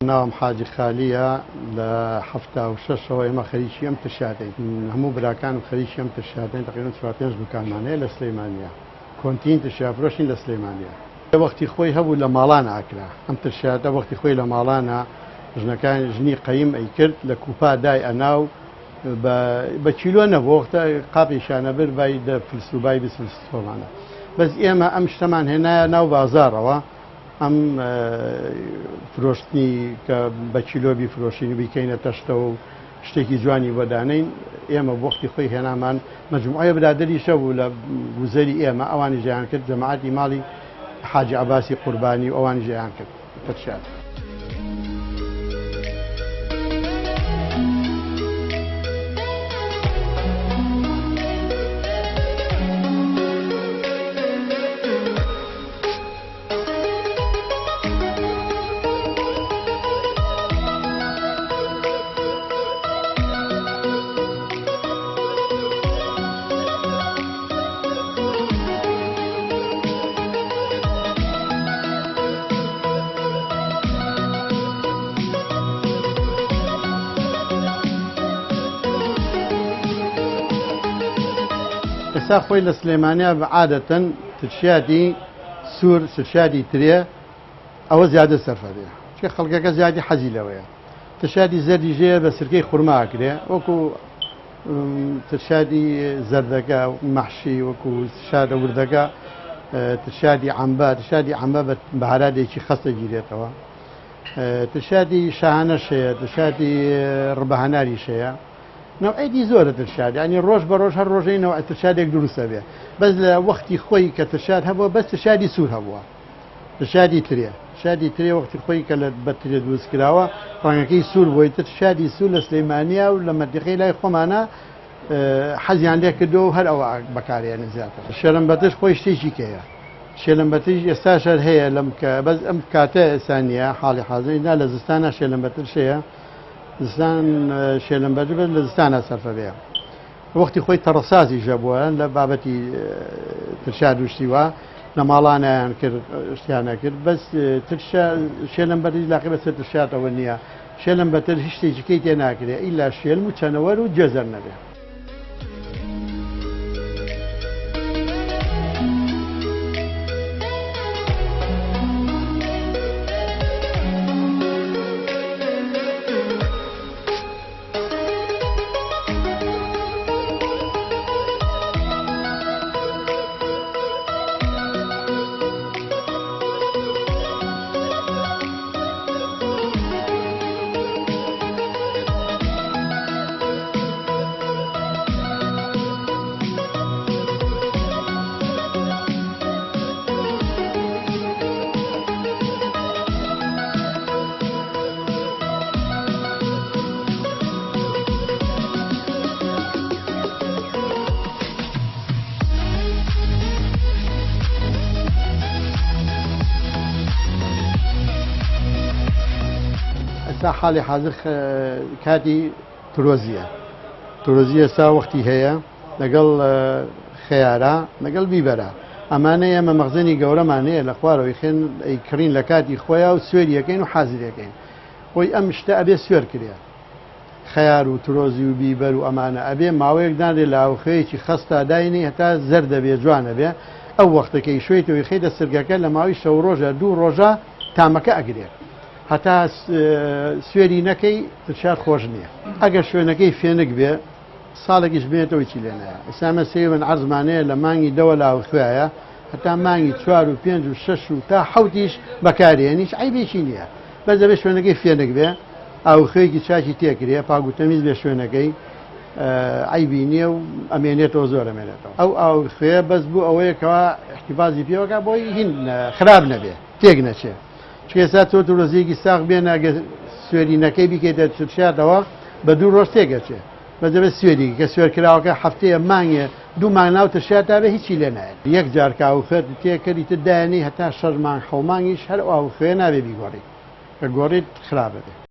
ناوم حاجی خالیە لە 76ەوە ئێمە خەریکی ئەم تشادەین هەموو براکان و خەریکی ئەم تشادەین تقریباً 45 دوکانمانەیە لە سلەیمانیە کۆنتین تشافرۆشین لە سلەیمانیە وەختی خۆی هەبوو لە ماڵانە ئاکرا ئەم تشادە وەختی خۆی لە ماڵانە ژنەکان ژنی قەیم ئەیکرد لە کوپا دای ئەناو بە چیلۆ نەبوو وەختە قاپیشانە بر بای دە فلسوبای بسمانە بەس ئێمە ئەم شتەمان هێنایە ناو بازارەوە ئەم فرۆشتنی کە بە چیلۆ بیفرۆشین و بیکەینە تەشتە و شتێکی جوانی بەدانین ئێمە وەختی خۆی هێنامان مەجموعە برادری شەبوو لە گوزەری ئێمە ئەوانی ژیان کرد جەماعەتی ماڵی حاجی عەباسی قوربانی و ئەوانی ژیان کرد تەشاد ئێستا خۆی لە سلێمانیا عادەتەن ترشادی سوور ترشادی ترێ ئەوە زیادە سەرفەرەیە چکە خەڵکەکە زیادی حەزی لەوەیە ترشادی زەردی ژێ بە سرکەی خوڕماکرێ وەکو ترشادی زەردەکە مەحشی وەکو ترشادە وردەکە ترشادی عەمبە بە بەهاراتێکی خەستە گیرێتەوە ترشادی شاهانەشەیە ترشادی ڕبەهەناریشەیە نوعیدی زۆرە ترشاد ینی ڕۆژ بە ڕۆژ هەر ڕۆژەی نەوە ترشادێک دروستە بێ بەس لە وەختی خۆی کە ترشاد هەبووە بەس ترشادی سوور هەبووە ترشادی ترێ شادی ترێ وەختی خۆی کە لە بە ترێ دروست کراوە ڕەنگەکەی سوور بۆی ترشادی سوور لە سلەیمانیا و لە مەردەخەی لای خۆمانە حەزیان لێ کردو و هەر ئەوە بەکارێنە زیاتر شێلەمبەتش خۆی شتێکی کەیە شێلەمبەتیش ئێستاشەر هەیە لەم کە بەس ئەم کاتە ئێسانیە حاڵی حاضریدا لە زستانە شێلەمبەتش هەیە زستان شێلەمبەت بێت لە زستانە سەرفە بێ وەختی خۆی تەڕەسازی ژە بووە لە بابەتی ترشاد وشتیوە لە ماڵانیان کرد شتیانە کرد بەس شێلەمبەتی لاقی بەسەر ترشاتەوە نییە شێلەمبەتر هیچ شتێکیکەی تێ ناکرێ ئیلا شێلم و چەنەوەر و جێزەر نەبێ حاڵی حاضر کاتی ترۆزیە سا وەختی هەیە لەگەڵ خەیارە لەگەڵ بیبەرە ئەمانە ئێمە مەخزنی گەورەمانەیە لە خوارەوەی خێن کڕین لە کاتی خۆیان و سوێریەکەین و حازرەکەین خۆی ئەم شتە ئەبێ سوێر کرێ خەیار و ترۆزی و بیبەر و ئەمانە ئەبێ ماوەیەک دانێ لاوخەیەکی خەستا داینی هەتا زەر دەبێ جوانە بێ ئەو وەختەکەی شوێتەوەی خەیتە سرگەکە لە ماوەی شەو ڕۆژە دوو ڕۆژە تامەکە ئەگرێت هەتا سوێری نەکەی ترشاد خۆش نییە ئەگەر شوێنەکەی فێنک بێ ساڵێکیش بێتەوەی چی لێنایە ئێسامە سێوەن عەرزمانەیە لە مانگی دەوە لاوخوایە هەتا مانگی 4 و 5 و 6 و تا حەوتیش بەکارێنیش عیبێکی نییە بەس دەبێ شوێنەکەی فێنک بێ ئاوخەیەکی چاکی تێکرێ پاگوتەمیز بێ شوێنەکەی عیبی نییە و ئەمێنێتەوە زۆر ئەمێنێتەوە ئەو ئاوخەیە بەس بوو ئەوەیەکەوە احتیبازی پێوەکە بۆی هین خراپ نەبێ تێک نەچێ چێستا تۆ ترۆزیەکی ساغ بێ ناگە سوێرینەکەی بکەیتە ترشادەوە بە دوو ڕۆژ تێگەچێ بە دەبێت سوێری کە سوێرکراوەکە هەفتەیە مانگێ دوو مانگ ناو ترشاد تا بێ هیچی لێ نایێت یەک جار کە ئاوخەت تێکەری تر دایانی هەتا 6 مانگ 7 مانگیش هەر ئاوخەیە نابێ بیگۆڕیت کە گۆڕیت خراپە بێت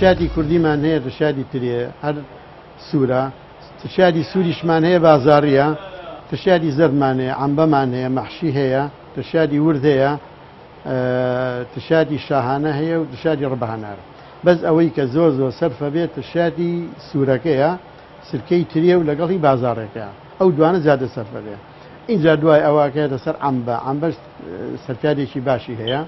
تشادی کوردیمان هەیە تشادی ترێ هەر سوورە تشادی سووریشمان هەیە بازاڕیە تشادی زەردمان هەیە عەمبەمان هەیە مەحشی هەیە تشادی ورد هەیە تشادی شاهانە هەیە و تشادی ڕبەهەنار بەس ئەوەی کە زۆر زۆر سەرفە بێت تشادی سوورەکەیە سرکەی ترێ و لەگەڵی بازاڕێکەیە ئەو دوانە زیادە سەرفە بێ اینجا دوای ئەوواکەیە لەسەر عەمبە سەرکارێکی باشی هەیە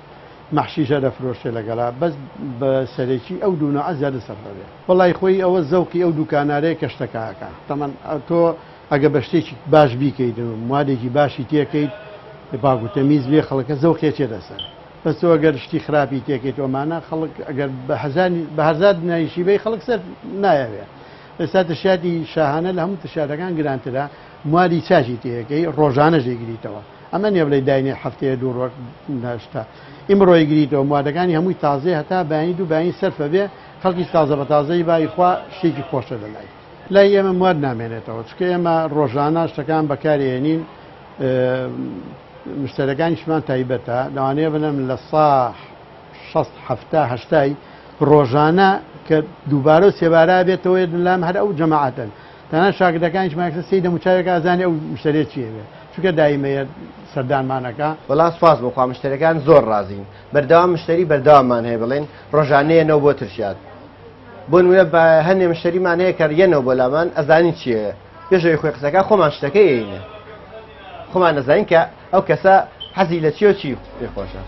مەحشیشە دەفرۆشتێ لەگەڵا بەس بە سەرێکی ئەو دوونەوە زیادە سەرفە بێ وەڵای خۆی ئەوە زەوقی ئەو دوکانارەیە کە شتەکەکە تەمەن تۆ ئەگە بە شتێکی باش بیکەیت موادێکی باشی تێکەیت باگوتەمیز بێ خەڵکە زەوقێ چێ دەسەر بەس تۆ ئەگەر شتی خراپی تێکەیت ئەومانە خەڵک ئەگەر بە هەزار نایشی بێ خەڵک سەر نایەوێ ئێستا تشادی شاهانە لە هەموو تشادەکان گرانترە موادی چاچی تێەکەی ڕۆژانە ژێگریتەوە ئەمە نیە بڵێ داینێ هەفتەیە دوو ڕۆژ ناشتا ئیمڕۆی گریتەوە موادەکانی هەمووی تازێ هەتا بەینی دوو باین سەرفە بێ خەڵکی تازە بە تازەی بایخوا شتێکی خۆشە لەلای لای ئێمە مواد نامێنێتەوە چکە ئێمە ڕۆژانە شتەکان بەکارێنین مشتەکانیشمان تایبەتە لەوانەیە بنەم لە 1970 ڕۆژانە کە دووبارە و سێبارە بێتەوە لام هەر ئەو جەماعەتن تەنها شاگردەکانیشماکە سی دەموچاوێکە ئازانێ ئەو مشترێت چیە بێ چونکە دایمەیە سەردانمانەکە وەڵا سپاس بۆخوا مشتەکان زۆر ڕازین بەردەوام مشتری بەردەواممان هەیە بڵێن ڕۆژانەیەنەوە بۆ ترشات بۆ نمونە بە هەندێک مشتریمان هەیە کە یەنەوە بۆ لامان ئەزانی چیە پێشەوەی خۆی قسەکە خۆمان شتەکەی عینە خۆمان نەزانین کە ئەو کەسە حەزی لە چی و چی پێخۆشە.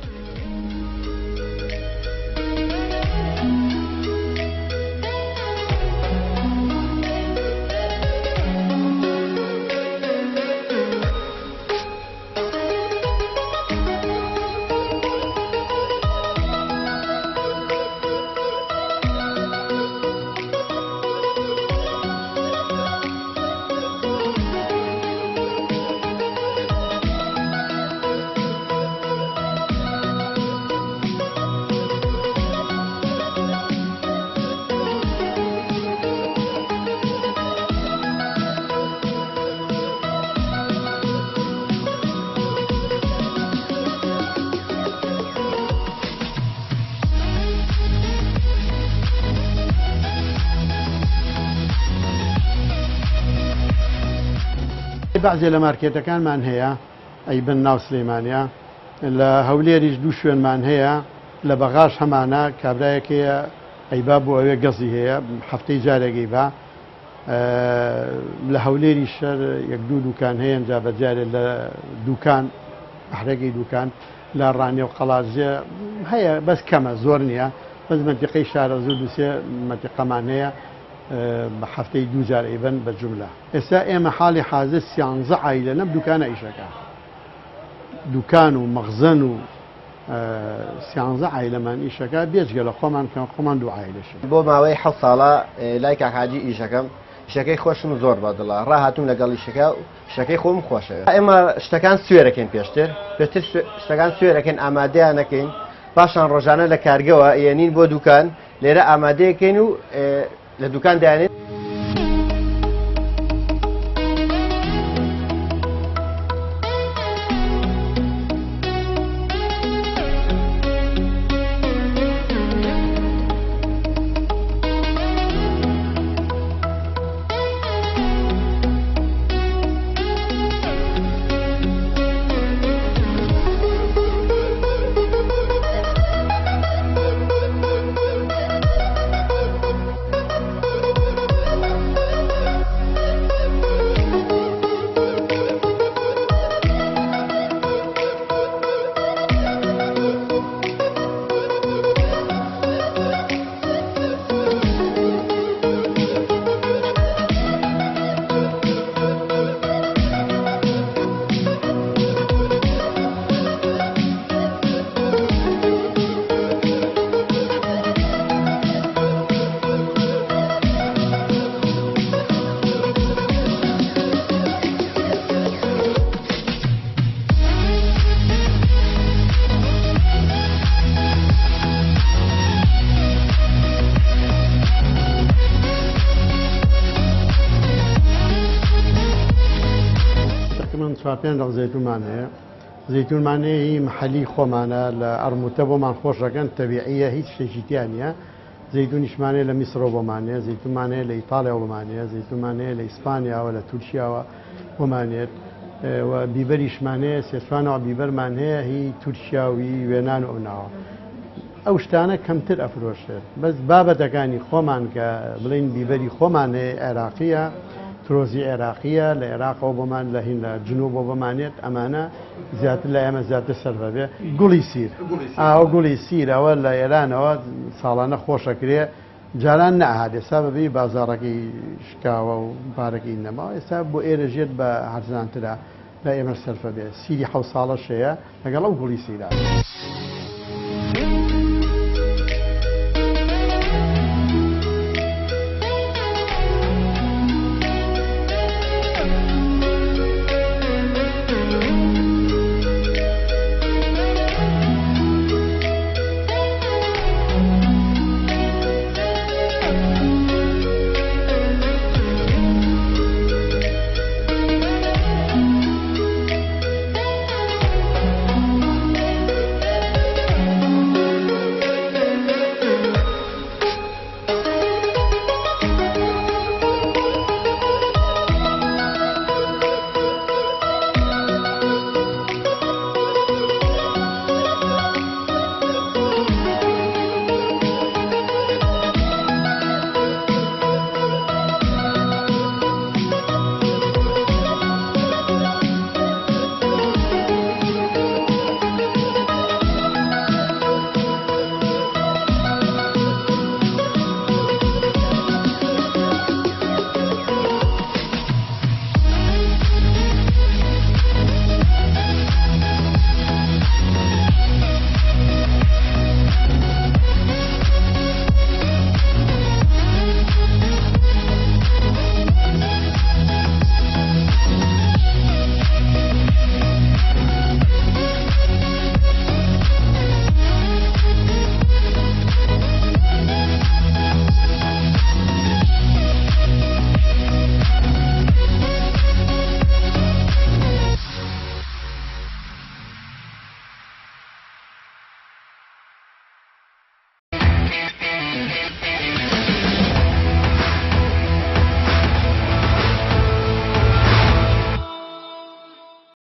بعضێ لە مارکێتەکانمان هەیە ئەی بن ناو سلەیمانیا لە هەولێریش دوو شوێنمان هەیە لە بەغاش هەمانە کابرایەکەیە ئەیبا بۆ ئەوێ گەزی هەیە هەفتەی جارێکی با لە هەولێری شەر یەک دوو دوکان هەیە ئەنجا بەجارێ لە دوکان بەحرەگەی دوکان لە ڕانێ و قەڵازیە هەیە بەس کەمە زۆر نییە بەس منتیقەی شارەزوو دووسێ منتیقەمان هەیە بە هەفتەی دوو جار ئەیبەن بە جوملە ئێستا ئێمە حاڵی حازر 13 عایلە لەم دوکانە ئیشەکە دوکان و مەخزن و 13 عایلەمان ئیشەکە بێجگە لە خۆمان خۆمان دوو عایلەش بۆ ماوەی 7 ساڵە لای کاکحاجی ئیشەکەم شەکەی خۆشم زۆر بەدڵە ڕاهاتوم لەگەڵ ئیشەکە و شەکەی خۆم خۆشە ئێمە شتەکان سوێرەکەین پێشتر شتەکان سوێرەکەین ئامادەیان نەکەین پاشان ڕۆژانە لە کارگەوە یێنین بۆ دوکان لێرە ئامادەیەکەین و لە دوکان دایانێت پێ زەیتونمان هەیە زەیتونمانەیە محەلی خۆمانە لە ئەرموتە بۆمان خۆشەکەن تەبیعیە هیچ شتێکی تیان نیە زەیتونیشمانەیە لە میسرۆ بۆمانەیە، زەیتونمانەیە لە ئیتاڵیا بۆمانەیە، زەیتونمانەیە لە ئیسپانیاوە لە تورکیاوە بۆمانێت و بیبەریشمانەیە سێسوانەوە بیبەرمان هەیە هی تورکیاوی وێنان و ئەوناوە. ئەو شتانە کەمتر ئەفرۆشێت بەس بابەتەکانی خۆمان کە بڵین بیبەری خۆمان هەیە عێراقیە، ترۆزی عێراقیە لە عێراقەوە بۆمان لە هین لە جنوبەوە بۆمانێت ئەمانە زیاتر لە ئێمە زیاتر سەربە بێ. گوڵی سیر ئاوە گوڵی سیرەوە لە ئێرانەوە ساڵانە خۆشەکرێ جاران نەهات ئێستا بەبێ بازاڕەکەی شکاوە و پارەکەی نەماوە ئێستا بۆ ئێرە ژێت بە هەرزانترا لە ئێمە سەرفە بێ. سیری حەوت ساڵەشەیە لەگەڵ ئەو گوڵی سیرا.